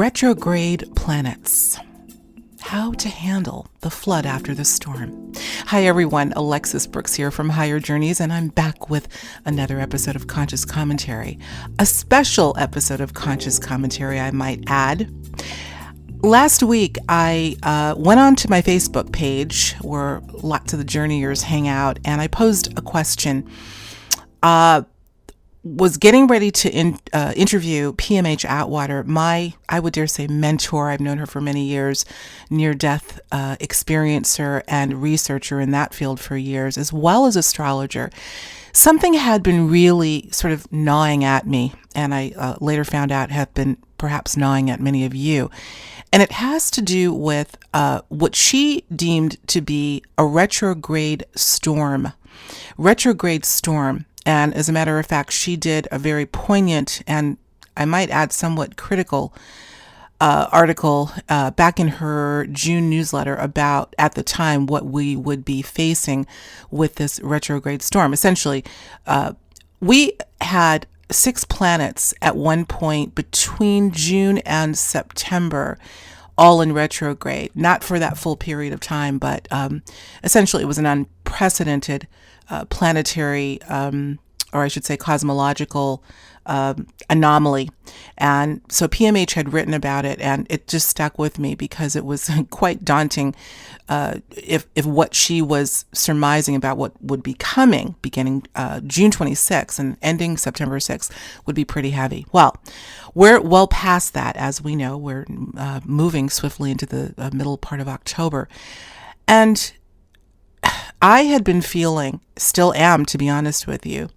Retrograde planets. How to handle the flood after the storm. Hi everyone, Alexis Brooks here from Higher Journeys, and I'm back with another episode of Conscious Commentary. A special episode of Conscious Commentary, I might add. Last week, I went on to my Facebook page where lots of the journeyers hang out, and I posed a question. Was getting ready to interview PMH Atwater, I would dare say, mentor. I've known her for many years, near-death experiencer and researcher in that field for years, as well as astrologer. Something had been really sort of gnawing at me, and I later found out have been perhaps gnawing at many of you. And it has to do with what she deemed to be a retrograde storm. Retrograde storm. And as a matter of fact, she did a very poignant and I might add somewhat critical article back in her June newsletter about, at the time, what we would be facing with this retrograde storm. Essentially, we had 6 planets at one point between June and September, all in retrograde, not for that full period of time, but essentially it was an unprecedented planetary, or I should say cosmological anomaly. And so PMH had written about it, and it just stuck with me because it was quite daunting if what she was surmising about what would be coming beginning June 26th and ending September 6th would be pretty heavy. Well, we're well past that, as we know. We're moving swiftly into the middle part of October. And I had been feeling, still am, to be honest with you,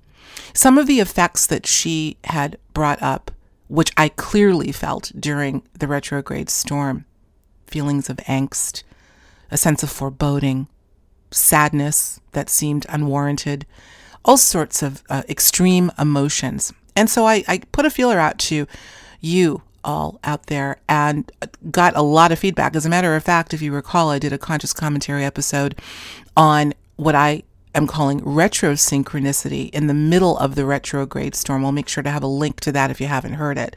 some of the effects that she had brought up, which I clearly felt during the retrograde storm. Feelings of angst, a sense of foreboding, sadness that seemed unwarranted, all sorts of extreme emotions. And so I put a feeler out to you all out there and got a lot of feedback. As a matter of fact, if you recall, I did a conscious commentary episode on what I am calling retrosynchronicity in the middle of the retrograde storm. I'll make sure to have a link to that if you haven't heard it,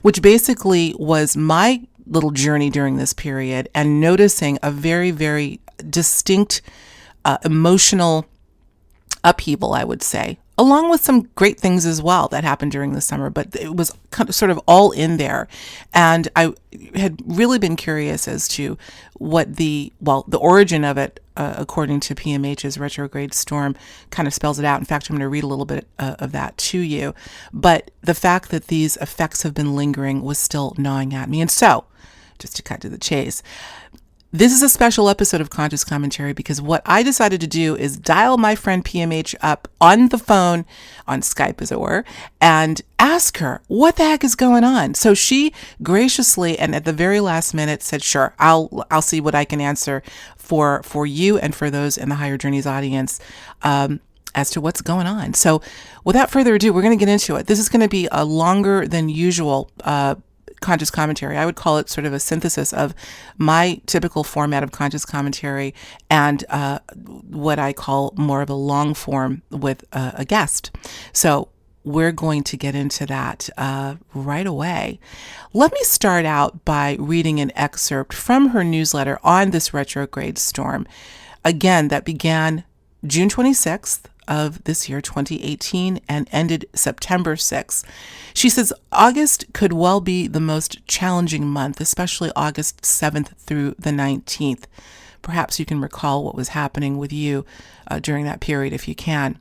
which basically was my little journey during this period and noticing a very, very distinct emotional upheaval, I would say, along with some great things as well that happened during the summer, but it was kind of sort of all in there. And I had really been curious as to what the origin of it, according to PMH's retrograde storm, kind of spells it out. In fact, I'm going to read a little bit of that to you. But the fact that these effects have been lingering was still gnawing at me. And so, just to cut to the chase, this is a special episode of Conscious Commentary because what I decided to do is dial my friend PMH up on the phone, on Skype as it were, and ask her what the heck is going on. So she graciously and at the very last minute said, sure, I'll see what I can answer for you and for those in the Higher Journeys audience as to what's going on. So without further ado, we're going to get into it. This is going to be a longer than usual conscious commentary. I would call it sort of a synthesis of my typical format of conscious commentary and what I call more of a long form with a guest. So we're going to get into that right away. Let me start out by reading an excerpt from her newsletter on this retrograde storm. Again, that began June 26th of this year, 2018, and ended September 6th. She says, August could well be the most challenging month, especially August 7th through the 19th. Perhaps you can recall what was happening with you during that period if you can.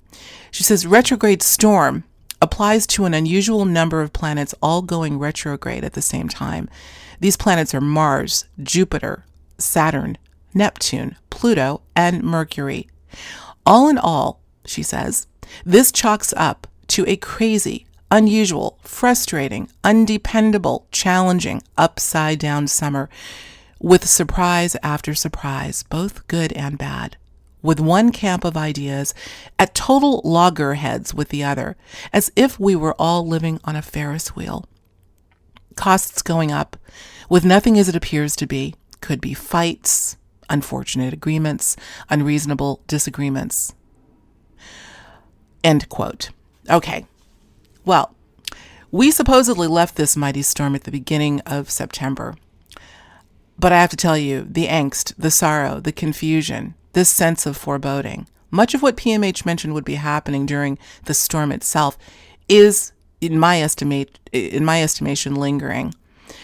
She says, retrograde storm applies to an unusual number of planets all going retrograde at the same time. These planets are Mars, Jupiter, Saturn, Neptune, Pluto, and Mercury. All in all, she says, this chalks up to a crazy, unusual, frustrating, undependable, challenging, upside-down summer with surprise after surprise, both good and bad, with one camp of ideas at total loggerheads with the other, as if we were all living on a Ferris wheel. Costs going up, with nothing as it appears to be, could be fights, unfortunate agreements, unreasonable disagreements. End quote. Okay. Well, We supposedly left this mighty storm at the beginning of September. But I have to tell you, the angst, the sorrow, the confusion, this sense of foreboding, much of what PMH mentioned would be happening during the storm itself is, in my estimation, lingering.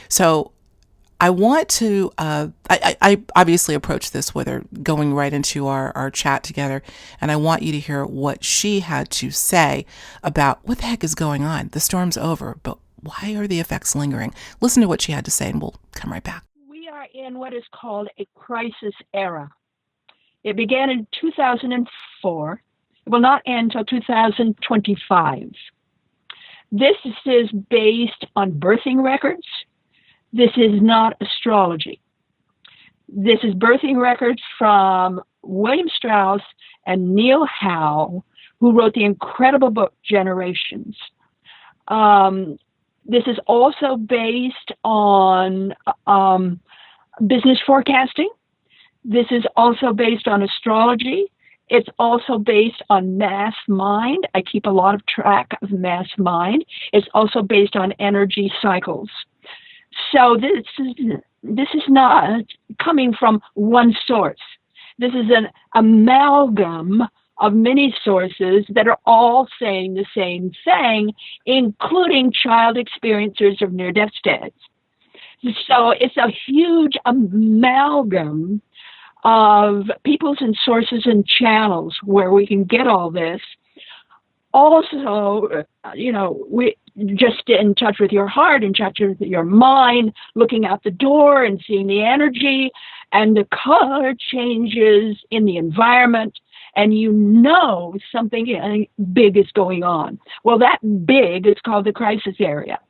So I want to, I obviously approached this with her going right into our chat together, and I want you to hear what she had to say about what the heck is going on. The storm's over, but why are the effects lingering? Listen to what she had to say, and we'll come right back. We are in what is called a crisis era. It began in 2004. It will not end until 2025. This is based on birthing records. This is not astrology. This is birthing records from William Strauss and Neil Howe, who wrote the incredible book Generations. This is also based on business forecasting. This is also based on astrology. It's also based on mass mind. I keep a lot of track of mass mind. It's also based on energy cycles. So this is not coming from one source. This is an amalgam of many sources that are all saying the same thing, including child experiencers of near-death states. So it's a huge amalgam of peoples and sources and channels where we can get all this. Also, we just in touch with your heart, in touch with your mind, looking out the door and seeing the energy and the color changes in the environment, and something big is going on. Well, that big is called the crisis era.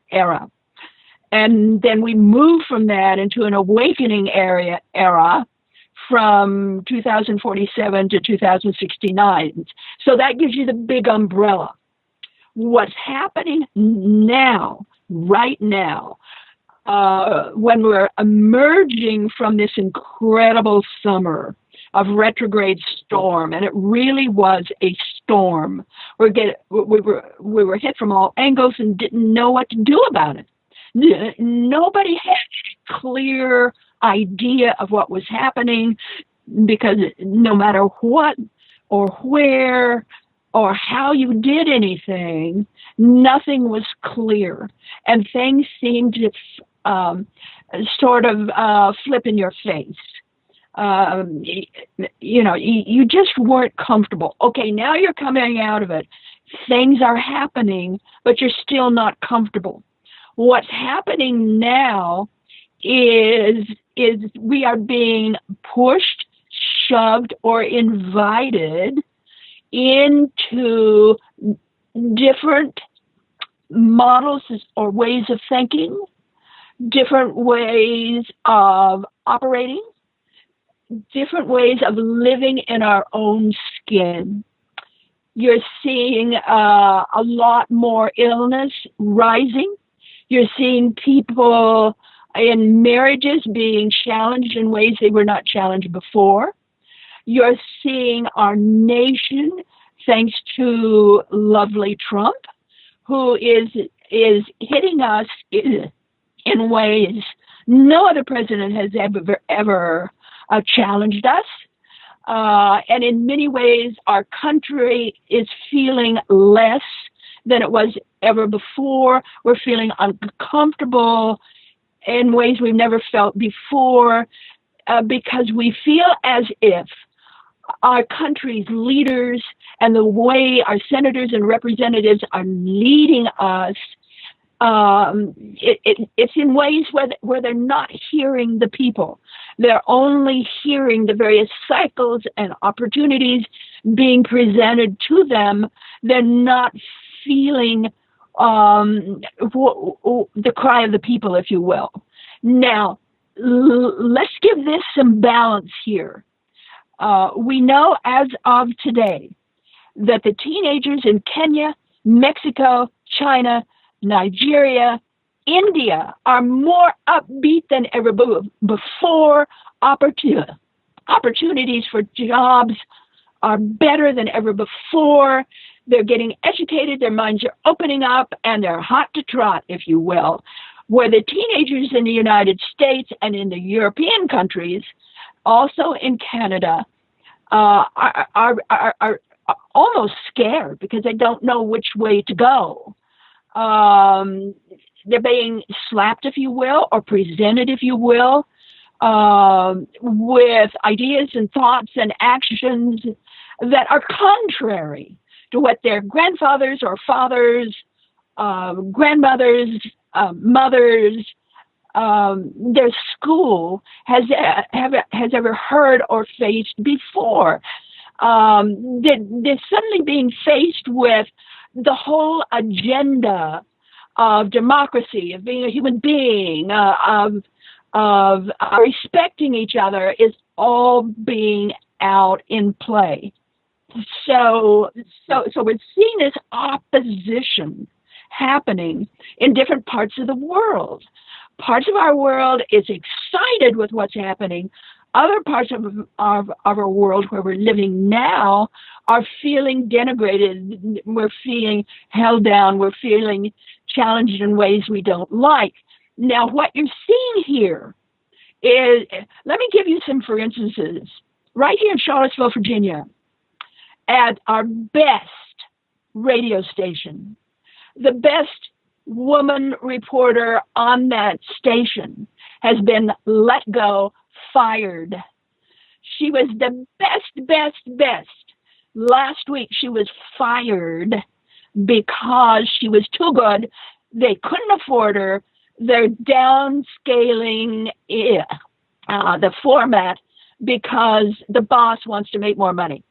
And then we move from that into an awakening era from 2047 to 2069. So that gives you the big umbrella. What's happening now, right now, when we're emerging from this incredible summer of retrograde storm, and it really was a storm. We were hit from all angles and didn't know what to do about it. Nobody had a clear idea of what was happening, because no matter what or where or how you did anything, nothing was clear, and things seemed to sort of flip in your face. You just weren't comfortable. Okay, now you're coming out of it. Things are happening, but you're still not comfortable. What's happening now is we are being pushed, shoved, or invited into different models or ways of thinking, different ways of operating, different ways of living in our own skin. You're seeing a lot more illness rising. You're seeing people in marriages being challenged in ways they were not challenged before. You're seeing our nation, thanks to lovely Trump, who is hitting us in ways no other president has ever challenged us. And in many ways, our country is feeling less than it was ever before. We're feeling uncomfortable in ways we've never felt before, because we feel as if our country's leaders and the way our senators and representatives are leading us, it's in ways where they're not hearing the people. They're only hearing the various cycles and opportunities being presented to them. They're not feeling the cry of the people, if you will. Now, let's give this some balance here. We know as of today that the teenagers in Kenya, Mexico, China, Nigeria, India are more upbeat than ever before. Opportunities for jobs are better than ever before. They're getting educated, their minds are opening up, and they're hot to trot, if you will. Where the teenagers in the United States and in the European countries, also in Canada, are almost scared because they don't know which way to go. They're being slapped, if you will, or presented, if you will, with ideas and thoughts and actions that are contrary to what their grandfathers or fathers, grandmothers, mothers, their school has ever heard or faced before. They're suddenly being faced with the whole agenda of democracy, of being a human being, of respecting each other is all being out in play. So we're seeing this opposition happening in different parts of the world. Parts of our world is excited with what's happening. Other parts of our world where we're living now are feeling denigrated. We're feeling held down. We're feeling challenged in ways we don't like. Now, what you're seeing here is, let me give you some for instances. Right here in Charlottesville, Virginia, at our best radio station, the best woman reporter on that station has been let go, fired. She was the best. Last week, she was fired because she was too good. They couldn't afford her. They're downscaling the format because the boss wants to make more money.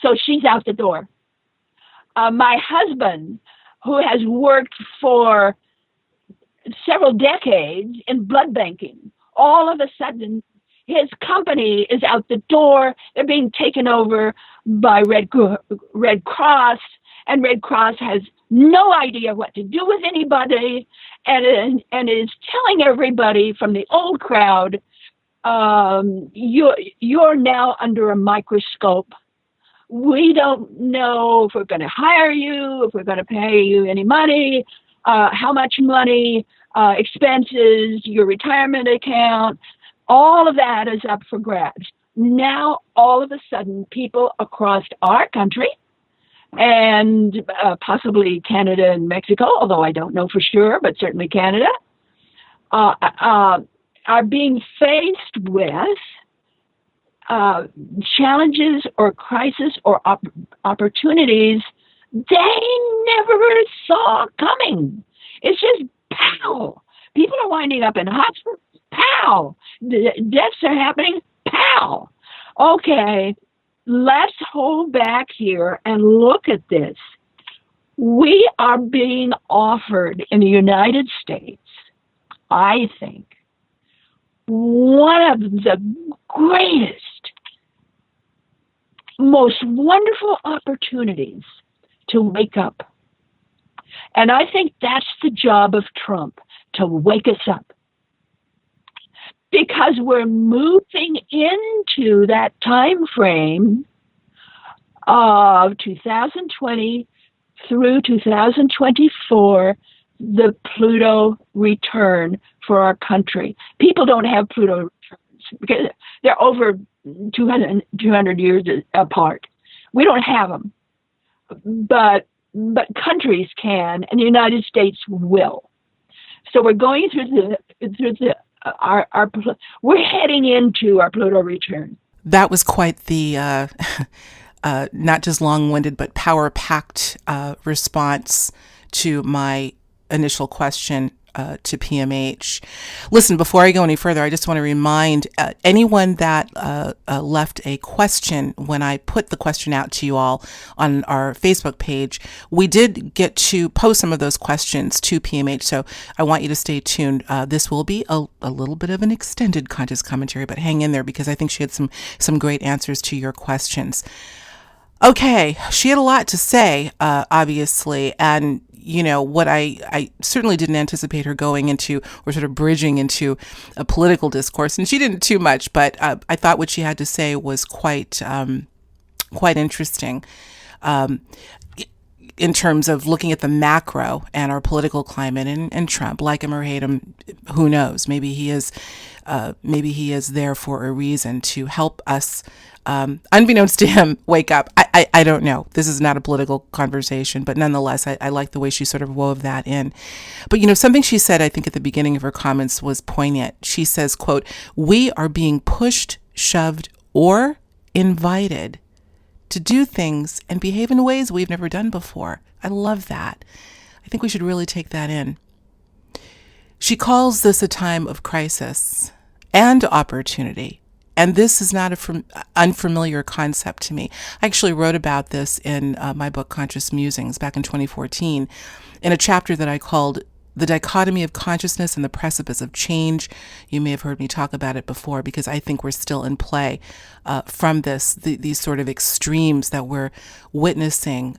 So she's out the door. My husband, who has worked for several decades in blood banking, all of a sudden his company is out the door. They're being taken over by Red Cross, and Red Cross has no idea what to do with anybody, and is telling everybody from the old crowd, you're now under a microscope. We don't know if we're going to hire you, if we're going to pay you any money, how much money, expenses, your retirement account. All of that is up for grabs. Now, all of a sudden, people across our country and possibly Canada and Mexico, although I don't know for sure, but certainly Canada, are being faced with challenges or crises or opportunities they never saw coming. It's just pow. People are winding up in hospitals. Pow. Deaths are happening. Pow. Okay, let's hold back here and look at this. We are being offered in the United States, I think, one of the greatest, most wonderful opportunities to wake up. And I think that's the job of Trump, to wake us up. Because we're moving into that time frame of 2020 through 2024, the Pluto return for our country. People don't have Pluto returns because they're over 200 years apart. We don't have them, but countries can, and the United States will. So we're going through we're heading into our Pluto return. That was quite the not just long-winded but power-packed response to my initial question to PMH. Listen, before I go any further, I just want to remind anyone that left a question when I put the question out to you all on our Facebook page. We did get to post some of those questions to PMH, so I want you to stay tuned. This will be a little bit of an extended conscious commentary, but hang in there because I think she had some great answers to your questions. Okay, she had a lot to say, obviously, and you know, what I certainly didn't anticipate her going into or sort of bridging into a political discourse, and she didn't too much, but I thought what she had to say was quite interesting. in terms of looking at the macro and our political climate, and Trump, like him or hate him, who knows? Maybe he is there for a reason to help us, unbeknownst to him, wake up. I don't know. This is not a political conversation, but nonetheless, I like the way she sort of wove that in. But, something she said, I think at the beginning of her comments was poignant. She says, quote, "We are being pushed, shoved, or invited to do things and behave in ways we've never done before." I love that. I think we should really take that in. She calls this a time of crisis and opportunity. And this is not an unfamiliar concept to me. I actually wrote about this in my book, Conscious Musings, back in 2014, in a chapter that I called "The Dichotomy of Consciousness and the Precipice of Change." You may have heard me talk about it before, because I think we're still in play from these sort of extremes that we're witnessing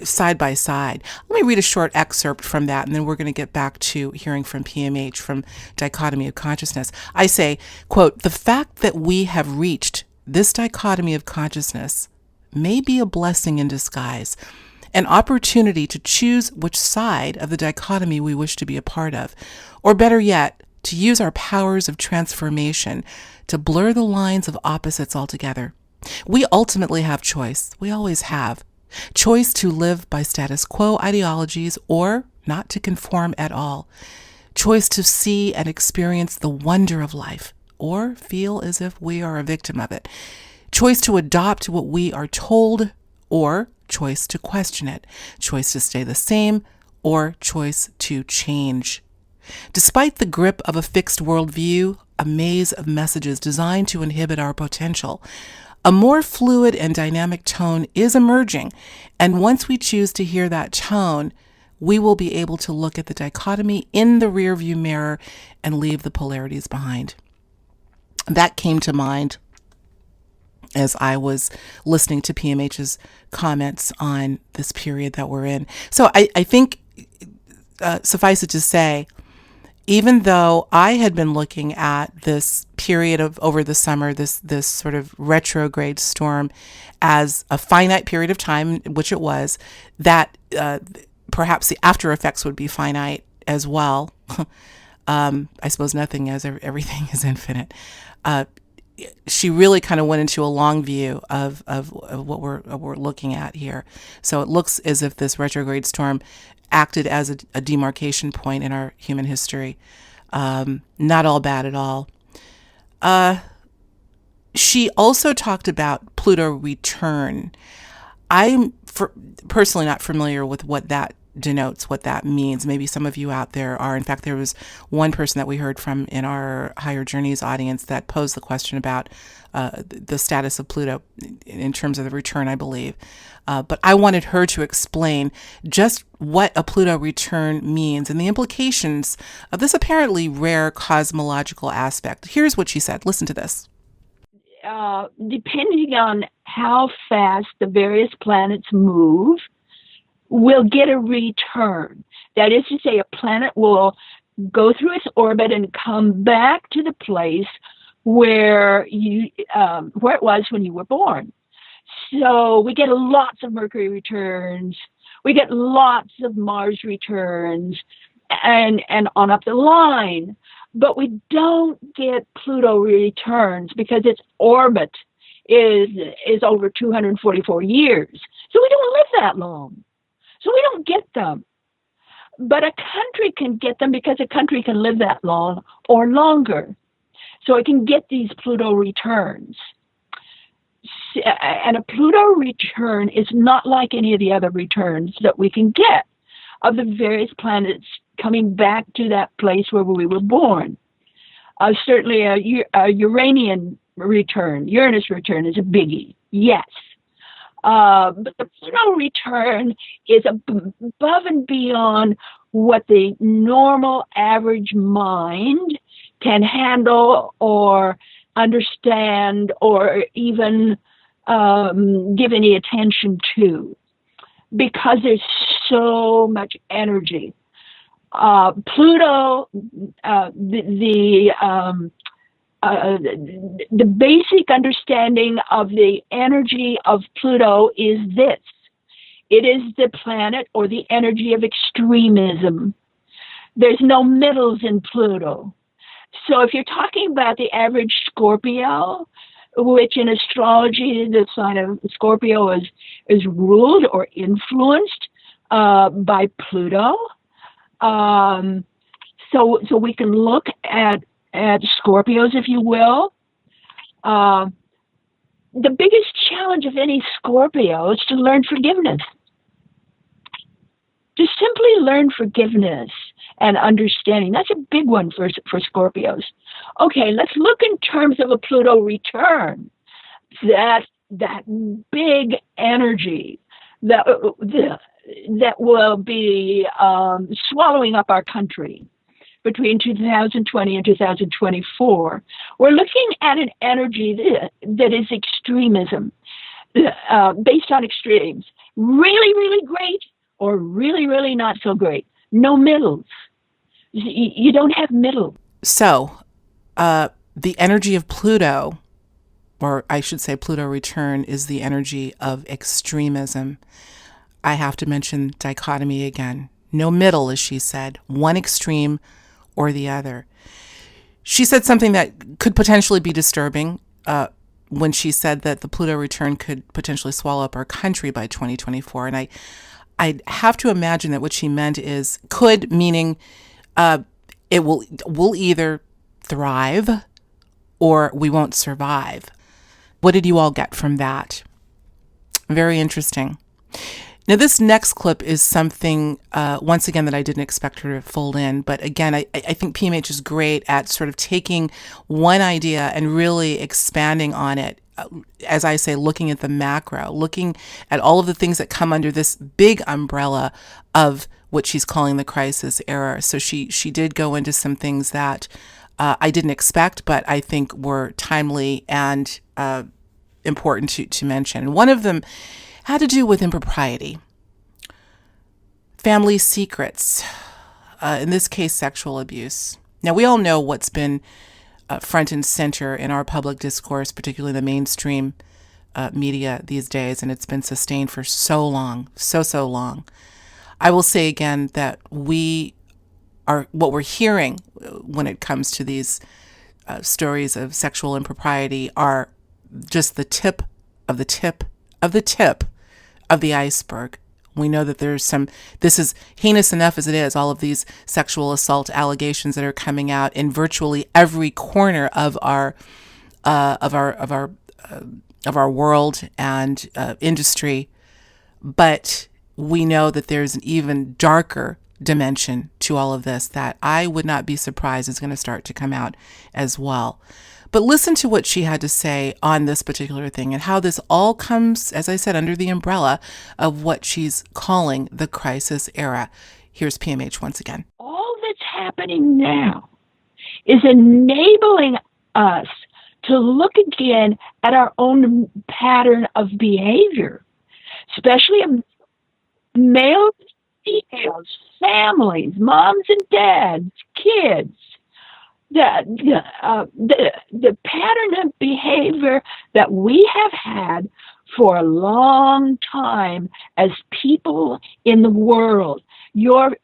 side by side. Let me read a short excerpt from that, and then we're going to get back to hearing from PMH from Dichotomy of Consciousness. I say, quote, "The fact that we have reached this dichotomy of consciousness may be a blessing in disguise, an opportunity to choose which side of the dichotomy we wish to be a part of, or better yet, to use our powers of transformation to blur the lines of opposites altogether. We ultimately have choice. We always have. Choice to live by status quo ideologies or not to conform at all. Choice to see and experience the wonder of life or feel as if we are a victim of it. Choice to adopt what we are told or choice to question it. Choice to stay the same or choice to change. Despite the grip of a fixed worldview, a maze of messages designed to inhibit our potential, a more fluid and dynamic tone is emerging, and once we choose to hear that tone, we will be able to look at the dichotomy in the rearview mirror and leave the polarities behind." That came to mind as I was listening to PMH's comments on this period that we're in. So I think, suffice it to say, even though I had been looking at this period of over the summer, this sort of retrograde storm, as a finite period of time, which it was, that perhaps the after effects would be finite as well. I suppose nothing is, everything is infinite. She really kind of went into a long view of what we're looking at here. So it looks as if this retrograde storm acted as a demarcation point in our human history. Not all bad at all. She also talked about Pluto return. I'm personally not familiar with what that denotes, what that means. Maybe some of you out there are. In fact, there was one person that we heard from in our Higher Journeys audience that posed the question about the status of Pluto in terms of the return, I believe. But I wanted her to explain just what a Pluto return means and the implications of this apparently rare cosmological aspect. Here's what she said. Listen to this. Depending on how fast the various planets move, we'll get a return. That is to say, a planet will go through its orbit and come back to the place where it was when you were born. So we get lots of Mercury returns, we get lots of Mars returns, and on up the line. But we don't get Pluto returns because its orbit is over 244 years. So we don't live that long. So we don't get them. But a country can get them because a country can live that long or longer. So it can get these Pluto returns. And a Pluto return is not like any of the other returns that we can get of the various planets coming back to that place where we were born. Certainly a Uranian return, Uranus return is a biggie, yes. But the Pluto return is above and beyond what the normal average mind can handle or understand or even give any attention to, because there's so much energy. Pluto, the the basic understanding of the energy of Pluto is this. It is the planet or the energy of extremism. There's no middles in Pluto. So if you're talking about the average Scorpio, which in astrology, the sign of Scorpio is ruled or influenced by Pluto. So we can look at Scorpios, if you will. The biggest challenge of any Scorpio is to learn forgiveness. To simply learn forgiveness and understanding. That's a big one for Scorpios. Okay, let's look in terms of a Pluto return. That big energy that will be swallowing up our country between 2020 and 2024. We're looking at an energy that is extremism, based on extremes. Really, really great or really, really not so great. No middles. You don't have middle. So, the energy of Pluto, or I should say Pluto return, is the energy of extremism. I have to mention dichotomy again. No middle, as she said, one extreme or the other. She said something that could potentially be disturbing when she said that the Pluto return could potentially swallow up our country by 2024. And I'd have to imagine that what she meant is could, meaning we'll either thrive or we won't survive. What did you all get from that? Very interesting. Now, this next clip is something, once again, that I didn't expect her to fold in. But again, I think PMH is great at sort of taking one idea and really expanding on it. As I say, looking at the macro, looking at all of the things that come under this big umbrella of what she's calling the crisis era. So she did go into some things that I didn't expect, but I think were timely and important to mention. One of them had to do with impropriety, family secrets, in this case, sexual abuse. Now, we all know what's been front and center in our public discourse, particularly the mainstream media these days, and it's been sustained for so long, so long. I will say again that what we're hearing when it comes to these stories of sexual impropriety are just the tip of the tip of the tip of the iceberg. We know that this is heinous enough as it is, all of these sexual assault allegations that are coming out in virtually every corner of our world and industry. But we know that there's an even darker dimension to all of this that I would not be surprised is going to start to come out as well. But listen to what she had to say on this particular thing and how this all comes, as I said, under the umbrella of what she's calling the crisis era. Here's PMH once again. All that's happening now is enabling us to look again at our own pattern of behavior, especially males, females, families, moms and dads, kids. The pattern of behavior that we have had for a long time as people in the world. Your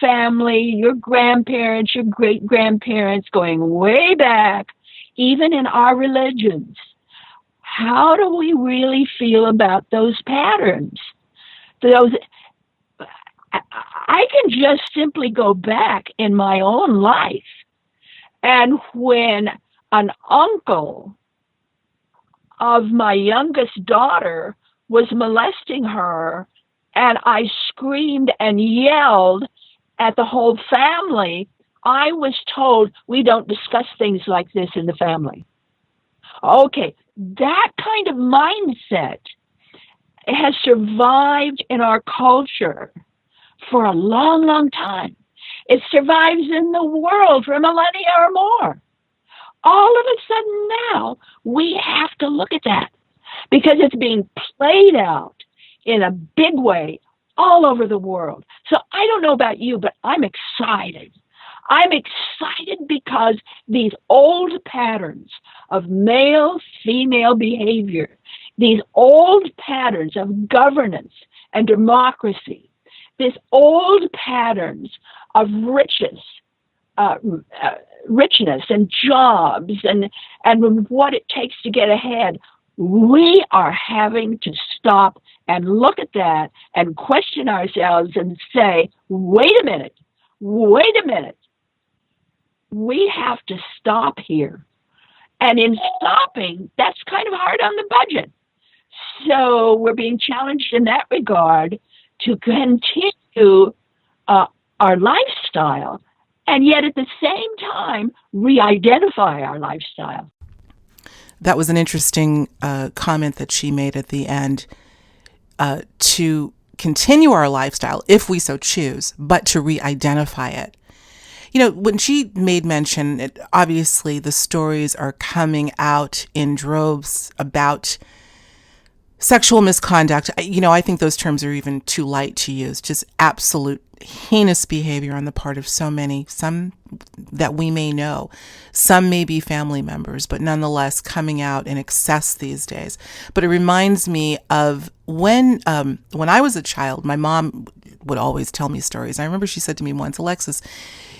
family, your grandparents, your great-grandparents, going way back, even in our religions. How do we really feel about those patterns? I can just simply go back in my own life, and when an uncle of my youngest daughter was molesting her, and I screamed and yelled at the whole family, I was told we don't discuss things like this in the family. Okay, that kind of mindset has survived in our culture for a long, long time. It survives in the world for a millennia or more. All of a sudden now, we have to look at that because it's being played out in a big way all over the world. So I don't know about you, but I'm excited. I'm excited because these old patterns of male-female behavior, these old patterns of governance and democracy, these old patterns of richness and jobs and what it takes to get ahead, we are having to stop and look at that and question ourselves and say, wait a minute, we have to stop here. And in stopping, that's kind of hard on the budget. So we're being challenged in that regard to continue our lifestyle, and yet at the same time, re-identify our lifestyle. That was an interesting comment that she made at the end, to continue our lifestyle if we so choose, but to re-identify it. You know, when she made mention, obviously the stories are coming out in droves about sexual misconduct. You know, I think those terms are even too light to use. Just absolute heinous behavior on the part of so many, some that we may know, some may be family members, but nonetheless coming out in excess these days. But it reminds me of when I was a child, my mom would always tell me stories. I remember she said to me once, Alexis,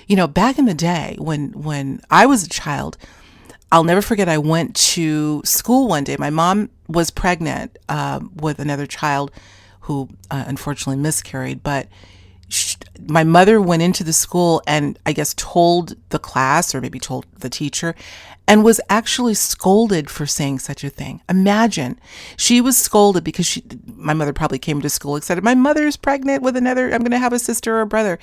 you know, back in the day when I was a child, I'll never forget, I went to school one day. My mom was pregnant with another child who unfortunately miscarried, but my mother went into the school and I guess told the class, or maybe told the teacher, and was actually scolded for saying such a thing. Imagine, she was scolded because my mother probably came to school excited, my mother's pregnant with another, I'm going to have a sister or a brother.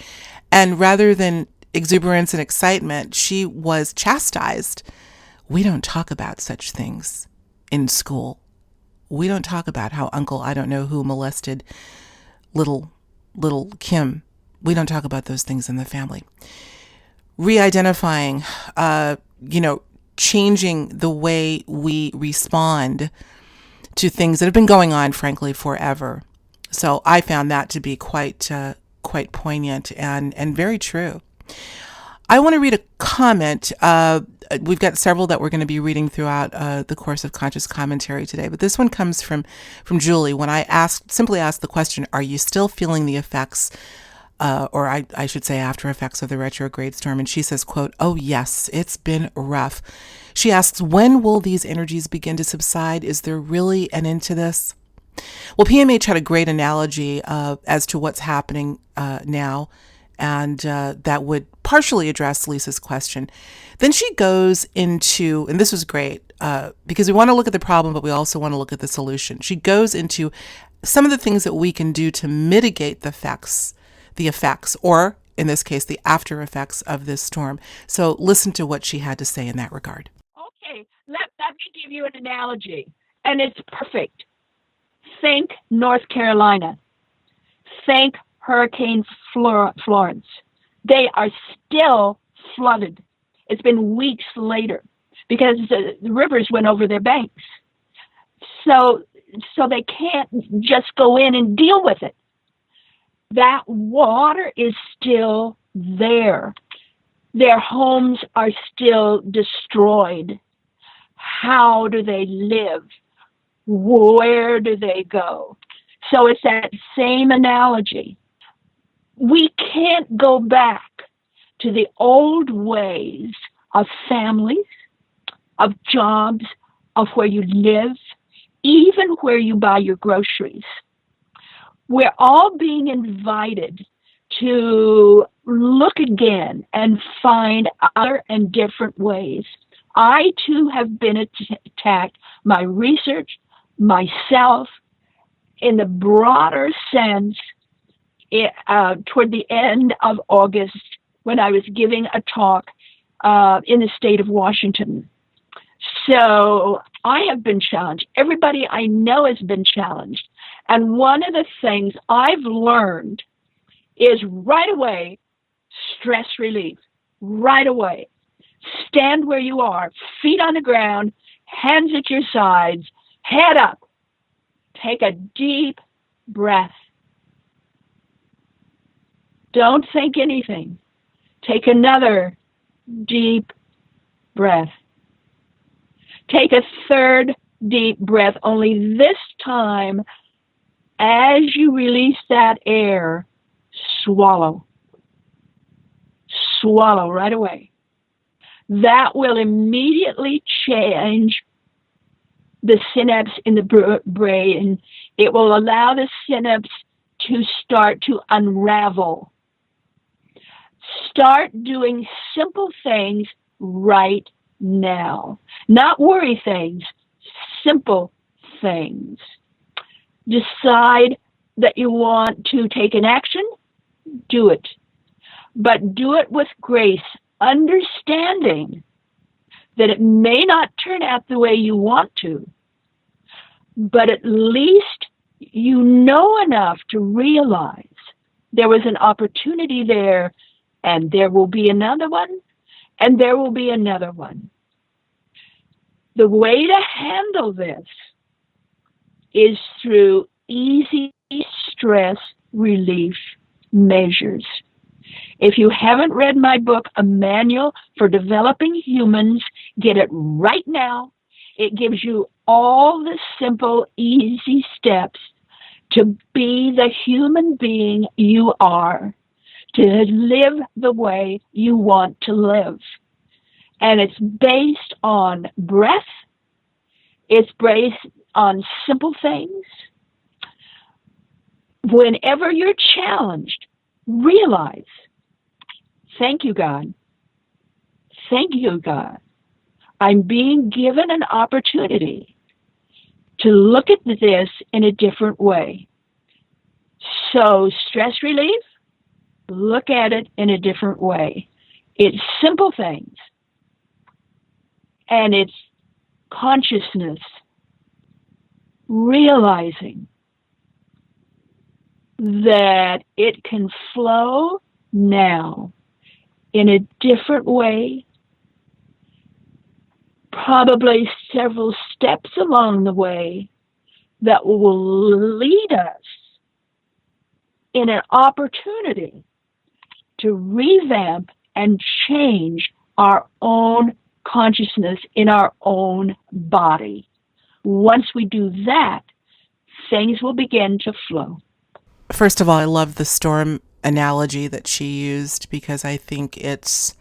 And rather than exuberance and excitement, she was chastised. We don't talk about such things in school. We don't talk about how Uncle I don't know who molested little Kim. We don't talk about those things in the family. Re-identifying, changing the way we respond to things that have been going on, frankly, forever. So I found that to be quite poignant and very true. I want to read a comment. We've got several that we're going to be reading throughout the course of Conscious Commentary today, but this one comes from Julie. When I simply asked the question, are you still feeling the effects, or I should say after effects of the retrograde storm? And she says, quote, oh yes, it's been rough. She asks, when will these energies begin to subside? Is there really an end to this? Well, PMH had a great analogy as to what's happening now, and that would partially address Lisa's question. Then she goes into, and this was great, because we want to look at the problem, but we also want to look at the solution. She goes into some of the things that we can do to mitigate the effects, or in this case, the after effects of this storm. So listen to what she had to say in that regard. Okay, let me give you an analogy, and it's perfect. Think North Carolina. Think Hurricane Florence. They are still flooded. It's been weeks later because the rivers went over their banks. So they can't just go in and deal with it. That water is still there. Their homes are still destroyed. How do they live? Where do they go? So it's that same analogy. We can't go back to the old ways of families, of jobs, of where you live, even where you buy your groceries. We're all being invited to look again and find other and different ways. I too have been attacked, my research, myself, in the broader sense, toward the end of August, when I was giving a talk in the state of Washington. So I have been challenged. Everybody I know has been challenged. And one of the things I've learned is right away, stress relief, right away. Stand where you are, feet on the ground, hands at your sides, head up. Take a deep breath. Don't think anything. Take another deep breath. Take a third deep breath, only this time, as you release that air, swallow. Swallow right away. That will immediately change the synapse in the brain. It will allow the synapse to start to unravel. Start doing simple things right now. Not worry things, simple things. Decide that you want to take an action, do it. But do it with grace, understanding that it may not turn out the way you want to, but at least you know enough to realize there was an opportunity there, and there will be another one, and there will be another one. The way to handle this is through easy stress relief measures. If you haven't read my book, A Manual for Developing Humans, get it right now. It gives you all the simple, easy steps to be the human being you are, to live the way you want to live. And it's based on breath. It's based on simple things. Whenever you're challenged, realize, thank you, God. Thank you, God. I'm being given an opportunity to look at this in a different way. So, stress relief, look at it in a different way. It's simple things. And it's consciousness, realizing that it can flow now in a different way, probably several steps along the way that will lead us in an opportunity to revamp and change our own consciousness in our own body. Once we do that, things will begin to flow. First of all, I love the storm analogy that she used because I think it's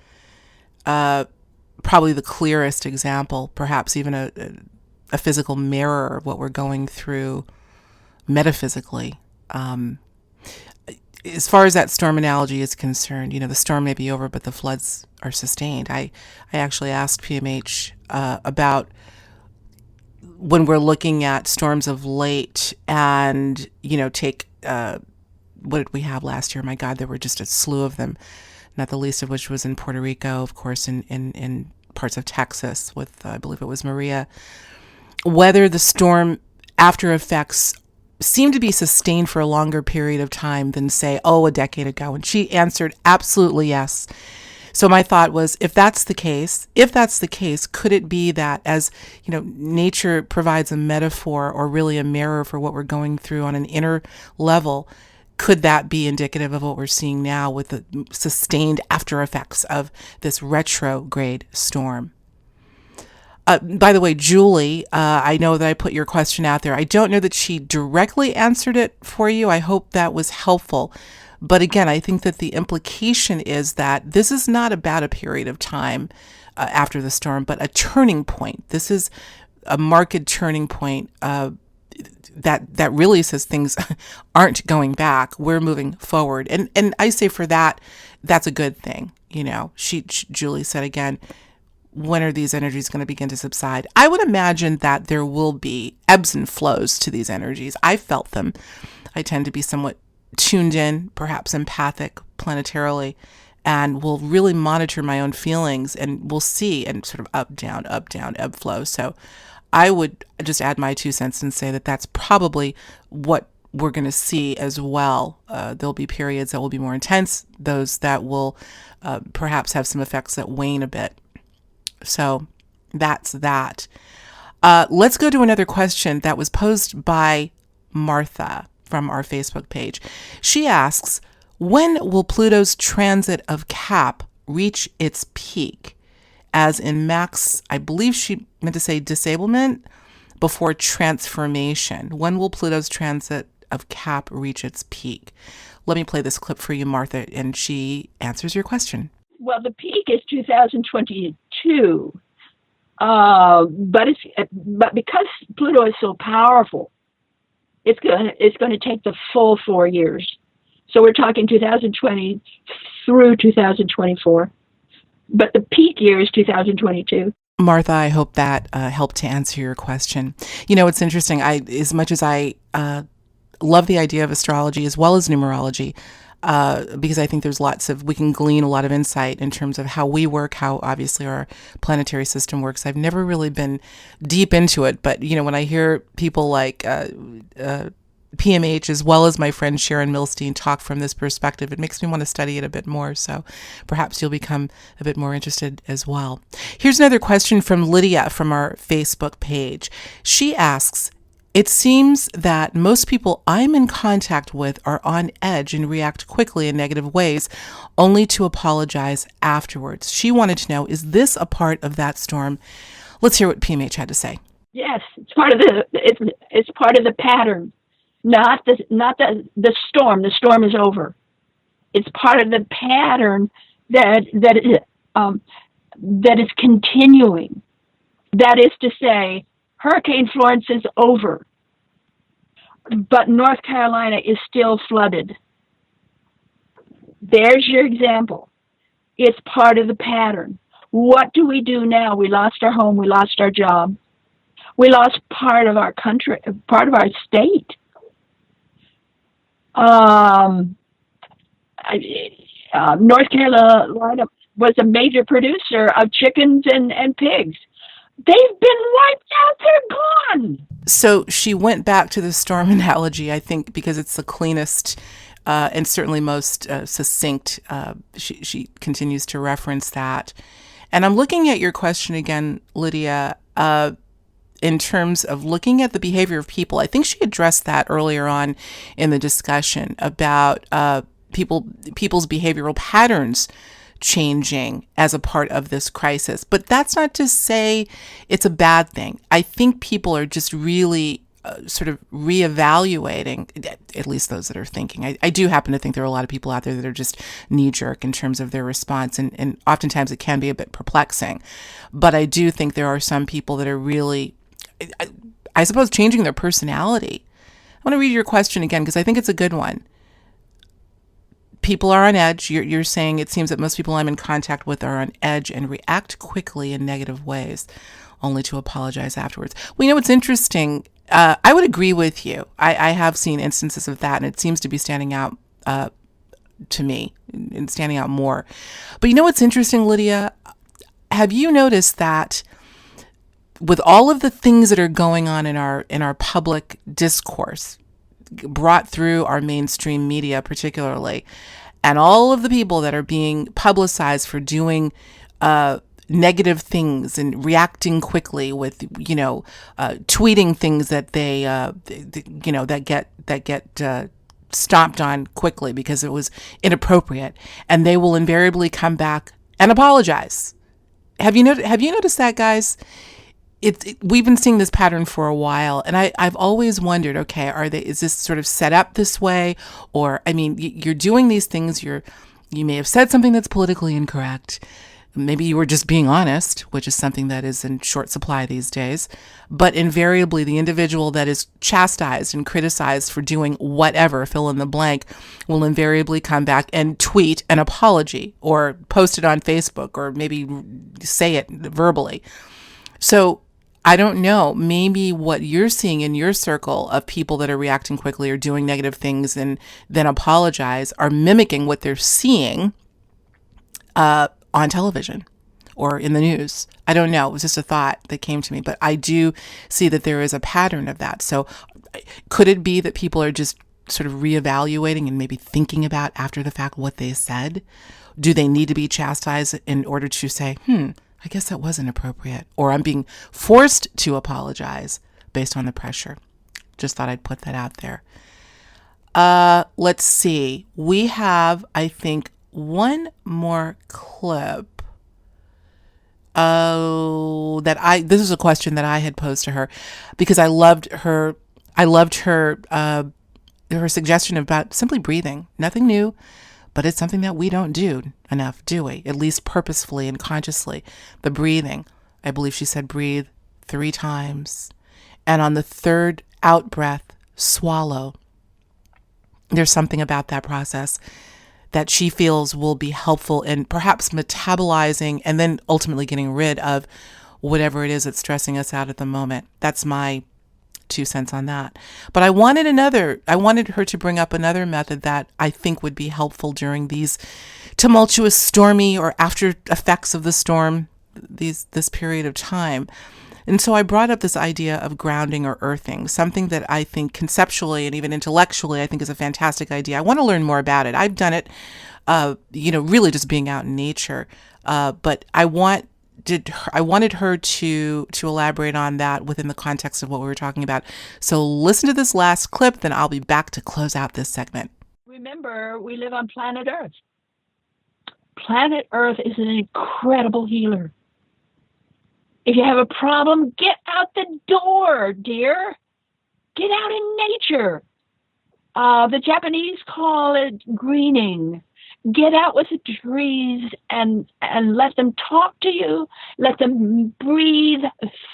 probably the clearest example, perhaps even a physical mirror of what we're going through metaphysically. As far as that storm analogy is concerned, the storm may be over, but the floods are sustained. I actually asked PMH about when we're looking at storms of late and, take, what did we have last year? My God, there were just a slew of them, not the least of which was in Puerto Rico, of course, in parts of Texas with, I believe it was Maria. Whether the storm after effects seem to be sustained for a longer period of time than, say, a decade ago. And she answered absolutely yes. So my thought was, if that's the case, could it be that as, nature provides a metaphor or really a mirror for what we're going through on an inner level, could that be indicative of what we're seeing now with the sustained after effects of this retrograde storm? By the way, Julie, I know that I put your question out there. I don't know that she directly answered it for you. I hope that was helpful. But again, I think that the implication is that this is not about a period of time after the storm, but a turning point. This is a marked turning point that really says things aren't going back. We're moving forward. And I say for that, that's a good thing. Julie said again, when are these energies going to begin to subside? I would imagine that there will be ebbs and flows to these energies. I felt them. I tend to be somewhat tuned in, perhaps empathic planetarily, and will really monitor my own feelings, and we'll see, and sort of up, down, ebb flow. So I would just add my 2 cents and say that that's probably what we're going to see as well. There'll be periods that will be more intense, those that will perhaps have some effects that wane a bit. So that's that. Let's go to another question that was posed by Martha from our Facebook page. She asks, when will Pluto's transit of Cap reach its peak, as in max, I believe she meant to say disablement, before transformation? When will Pluto's transit of Cap reach its peak? Let me play this clip for you, Martha, and she answers your question. Well, the peak is 2022, but because Pluto is so powerful, it's going to take the full 4 years. So we're talking 2020 through 2024, but the peak year is 2022. Martha, I hope that helped to answer your question. You know, it's interesting. As much as I love the idea of astrology as well as numerology, because I think we can glean a lot of insight in terms of how we work, how obviously our planetary system works. I've never really been deep into it, but you know, when I hear people like PMH, as well as my friend Sharon Milstein, talk from this perspective, it makes me want to study it a bit more. So perhaps you'll become a bit more interested as well. Here's another question from Lydia from our Facebook page. She asks, it seems that most people I'm in contact with are on edge and react quickly in negative ways, only to apologize afterwards. She wanted to know, is this a part of that storm? Let's hear what PMH had to say. Yes, it's part of the pattern. Not the storm. The storm is over. It's part of the pattern that is continuing. That is to say, Hurricane Florence is over, but North Carolina is still flooded. There's your example. It's part of the pattern. What do we do now? We lost our home. We lost our job. We lost part of our country, part of our state. North Carolina was a major producer of chickens and pigs. They've been wiped out. They're gone. So she went back to the storm analogy, I think, because it's the cleanest and certainly most succinct. She continues to reference that. And I'm looking at your question again, Lydia, in terms of looking at the behavior of people. I think she addressed that earlier on in the discussion about people's behavioral patterns changing as a part of this crisis. But that's not to say it's a bad thing. I think people are just really sort of reevaluating, at least those that are thinking. I do happen to think there are a lot of people out there that are just knee-jerk in terms of their response, and oftentimes it can be a bit perplexing. But I do think there are some people that are really, I suppose, changing their personality. I want to read your question again because I think it's a good one. People are on edge. You're saying it seems that most people I'm in contact with are on edge and react quickly in negative ways, only to apologize afterwards. Well, you know, it's interesting. I would agree with you. I have seen instances of that, and it seems to be standing out to me and standing out more. But you know what's interesting, Lydia? Have you noticed that with all of the things that are going on in our public discourse, brought through our mainstream media particularly, and all of the people that are being publicized for doing negative things and reacting quickly with, tweeting things that they, that get stomped on quickly because it was inappropriate, and they will invariably come back and apologize. Have you noticed that, guys? We've been seeing this pattern for a while, and I've always wondered, okay, is this sort of set up this way? Or, I mean, you're doing these things, you may have said something that's politically incorrect. Maybe you were just being honest, which is something that is in short supply these days. But invariably, the individual that is chastised and criticized for doing whatever, fill in the blank, will invariably come back and tweet an apology or post it on Facebook or maybe say it verbally. So I don't know, maybe what you're seeing in your circle of people that are reacting quickly or doing negative things and then apologize are mimicking what they're seeing on television or in the news. I don't know. It was just a thought that came to me, but I do see that there is a pattern of that. So could it be that people are just sort of reevaluating and maybe thinking about after the fact what they said? Do they need to be chastised in order to say, I guess that wasn't appropriate, or I'm being forced to apologize based on the pressure? Just thought I'd put that out there. Let's see. We have, I think, one more clip. This is a question that I had posed to her because I loved her her suggestion about simply breathing. Nothing new, but it's something that we don't do enough, do we? At least purposefully and consciously. The breathing. I believe she said breathe 3 times. And on the 3rd out breath, swallow. There's something about that process that she feels will be helpful in perhaps metabolizing and then ultimately getting rid of whatever it is that's stressing us out at the moment. That's my 2 cents on that. But I wanted her to bring up another method that I think would be helpful during these tumultuous, stormy, or after effects of the storm, this period of time. And so I brought up this idea of grounding or earthing, something that I think conceptually and even intellectually I think is a fantastic idea. I want to learn more about it. I've done it, really just being out in nature. But I wanted her to elaborate on that within the context of what we were talking about. So listen to this last clip, then I'll be back to close out this segment. Remember, we live on planet Earth. Planet Earth is an incredible healer. If you have a problem, get out the door, dear. Get out in nature. The Japanese call it greening. Get out with the trees and let them talk to you. Let them breathe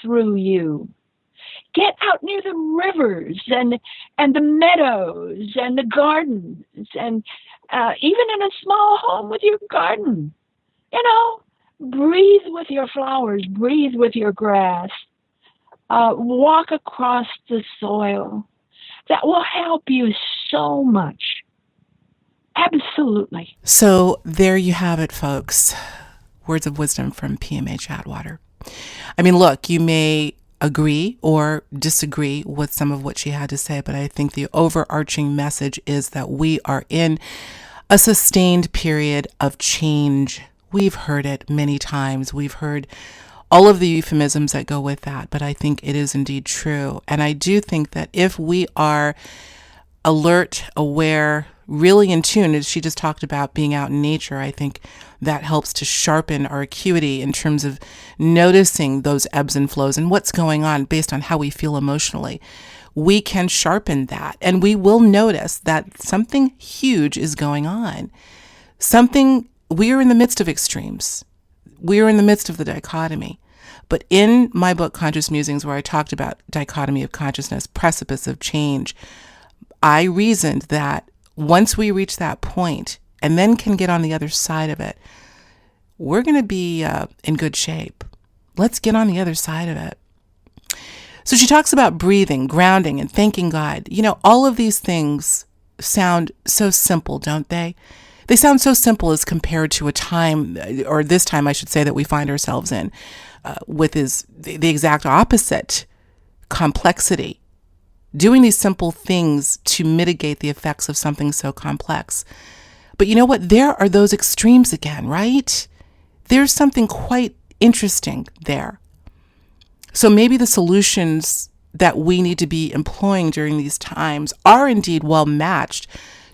through you. Get out near the rivers and the meadows and the gardens and even in a small home with your garden. Breathe with your flowers, breathe with your grass, walk across the soil. That will help you so much. Absolutely. So there you have it, folks. Words of wisdom from PMH Atwater. I mean, look, you may agree or disagree with some of what she had to say, but I think the overarching message is that we are in a sustained period of change. We've heard it many times. We've heard all of the euphemisms that go with that, but I think it is indeed true. And I do think that if we are alert, aware, really in tune, as she just talked about being out in nature, I think that helps to sharpen our acuity in terms of noticing those ebbs and flows and what's going on based on how we feel emotionally. We can sharpen that, and we will notice that something huge is going on. We are in the midst of extremes. We are in the midst of the dichotomy. But in my book, Conscious Musings, where I talked about dichotomy of consciousness, precipice of change, I reasoned that once we reach that point and then can get on the other side of it, we're going to be in good shape. Let's get on the other side of it. So she talks about breathing, grounding, and thanking God. All of these things sound so simple, don't they? They sound so simple as compared to a time, or this time I should say, that we find ourselves in, with the exact opposite complexity. Doing these simple things to mitigate the effects of something so complex. But you know what? There are those extremes again, right? There's something quite interesting there. So maybe the solutions that we need to be employing during these times are indeed well matched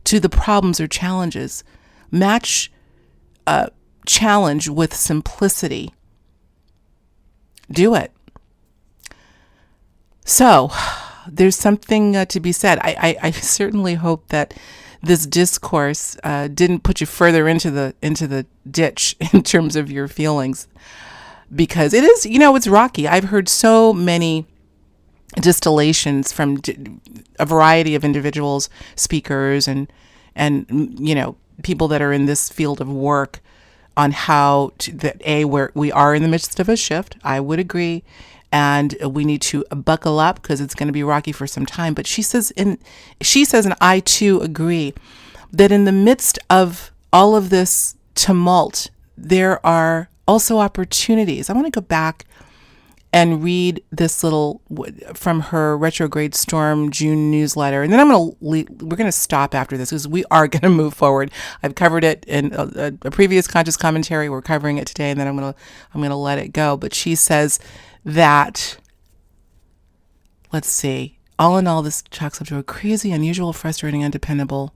to the problems or challenges. Match challenge with simplicity. Do it. So there's something to be said. I certainly hope that this discourse didn't put you further into the ditch in terms of your feelings, because it is, it's rocky. I've heard so many distillations from a variety of individuals, speakers, and people that are in this field of work on how where we are in the midst of a shift. I would agree. And we need to buckle up because it's going to be rocky for some time. But she says, and I too agree, that in the midst of all of this tumult, there are also opportunities. I want to go back and read this little from her Retrograde Storm June newsletter, and then we're going to stop after this because we are going to move forward. I've covered it in a previous conscious commentary. We're covering it today, and then I'm going to let it go. But she says that, let's see, all in all, this chalks up to a crazy, unusual, frustrating, undependable.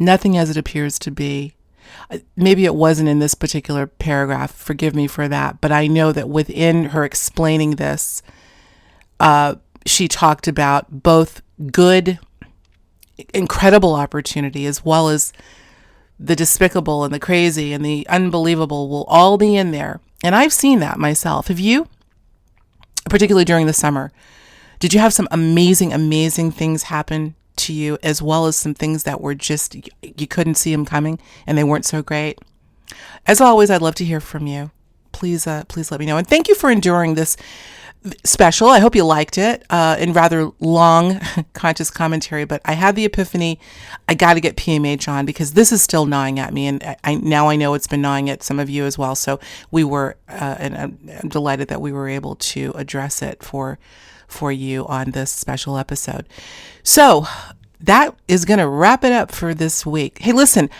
Nothing as it appears to be. Maybe it wasn't in this particular paragraph. Forgive me for that. But I know that within her explaining this, she talked about both good, incredible opportunity as well as the despicable and the crazy and the unbelievable will all be in there. And I've seen that myself. Have you? Particularly during the summer. Did you have some amazing, amazing things happen to you, as well as some things that were just, you couldn't see them coming and they weren't so great? As always, I'd love to hear from you. Please let me know. And thank you for enduring this special. I hope you liked it, in rather long conscious commentary, but I had the epiphany. I got to get PMH on because this is still gnawing at me. And I know it's been gnawing at some of you as well. So we were, and I'm delighted that we were able to address it for you on this special episode. So that is going to wrap it up for this week. Hey, listen,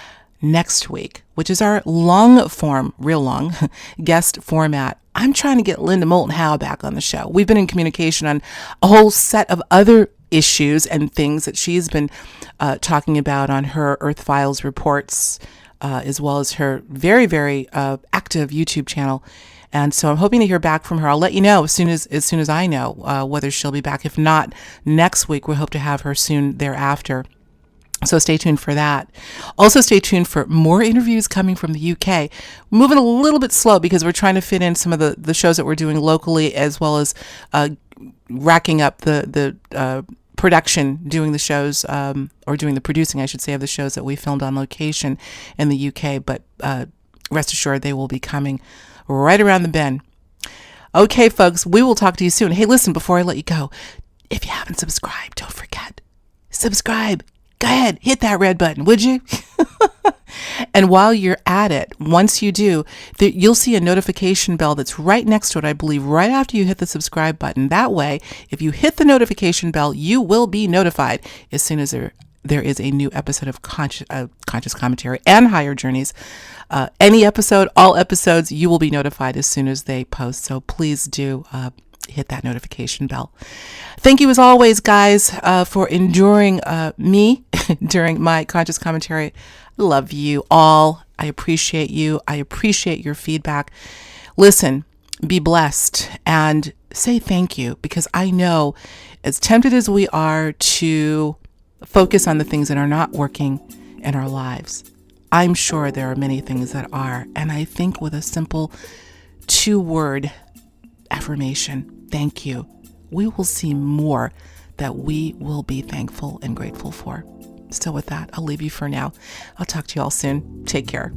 next week, which is our long form, real long guest format, I'm trying to get Linda Moulton Howe back on the show. We've been in communication on a whole set of other issues and things that she's been talking about on her Earth Files reports, as well as her very, very active YouTube channel. And so I'm hoping to hear back from her. I'll let you know as soon as I know whether she'll be back. If not next week, we hope to have her soon thereafter. So stay tuned for that. Also stay tuned for more interviews coming from the UK. We're moving a little bit slow because we're trying to fit in some of the shows that we're doing locally, as well as racking up the production, doing the shows, or doing the producing, I should say, of the shows that we filmed on location in the UK. But rest assured, they will be coming right around the bend. Okay, folks, we will talk to you soon. Hey, listen, before I let you go, if you haven't subscribed, don't forget, subscribe. Go ahead, hit that red button, would you? And while you're at it, once you do, you'll see a notification bell that's right next to it, I believe, right after you hit the subscribe button. That way, if you hit the notification bell, you will be notified as soon as there is a new episode of Conscious Commentary and Higher Journeys. Any episode, all episodes, you will be notified as soon as they post. So please do hit that notification bell. Thank you as always, guys, for enduring me during my Conscious Commentary. Love you all. I appreciate you. I appreciate your feedback. Listen, be blessed and say thank you, because I know, as tempted as we are to focus on the things that are not working in our lives, I'm sure there are many things that are. And I think with a simple 2-word affirmation, thank you, we will see more that we will be thankful and grateful for. So with that, I'll leave you for now. I'll talk to you all soon. Take care.